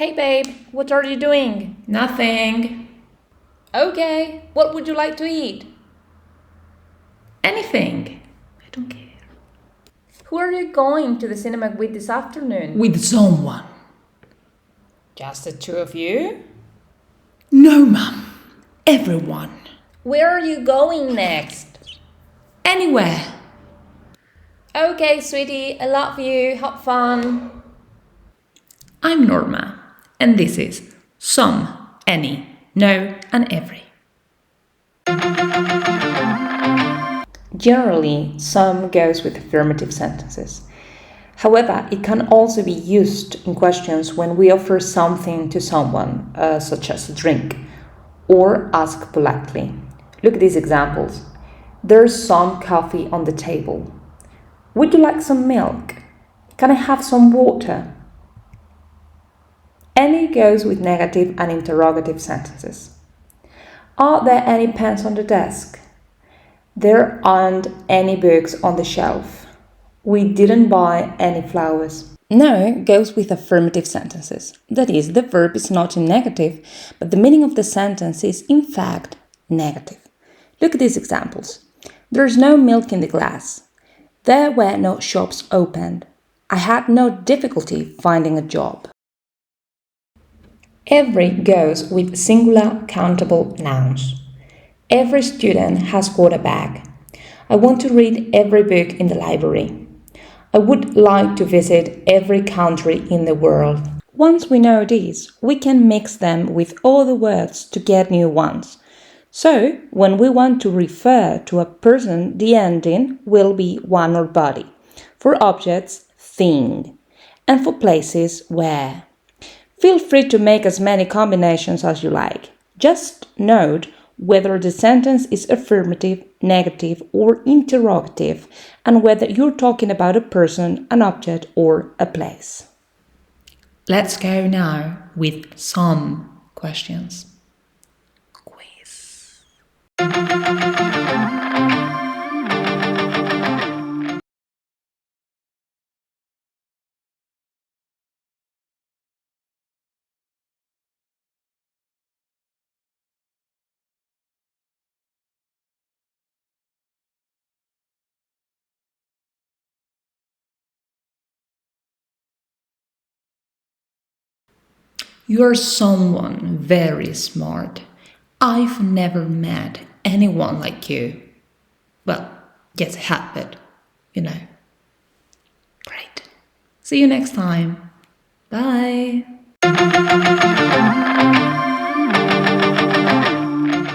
Hey babe, what are you doing? Nothing. Okay, what would you like to eat? Anything. I don't care. Who are you going to the cinema with this afternoon? With someone. Just the two of you? No, Mum. Everyone. Where are you going next? Anywhere. Okay, sweetie, I love you. Have fun. I'm Norma, and this is some, any, no, and every. Generally, some goes with affirmative sentences. However, it can also be used in questions when we offer something to someone, such as a drink, or ask politely. Look at these examples. There's some coffee on the table. Would you like some milk? Can I have some water? Any goes with negative and interrogative sentences. Are there any pens on the desk? There aren't any books on the shelf. We didn't buy any flowers. No goes with affirmative sentences. That is, the verb is not in negative, but the meaning of the sentence is in fact negative. Look at these examples. There's no milk in the glass. There were no shops opened. I had no difficulty finding a job. Every goes with singular countable nouns. Every student has got a bag. I want to read every book in the library. I would like to visit every country in the world. Once we know these, we can mix them with other words to get new ones. So, when we want to refer to a person, the ending will be one or body. For objects, thing. And for places, where. Feel free to make as many combinations as you like. Just note whether the sentence is affirmative, negative, or interrogative, and whether you're talking about a person, an object, or a place. Let's go now with some questions. Quiz. You're someone very smart. I've never met anyone like you. Well, yes, I have, but you know. Great. See you next time. Bye.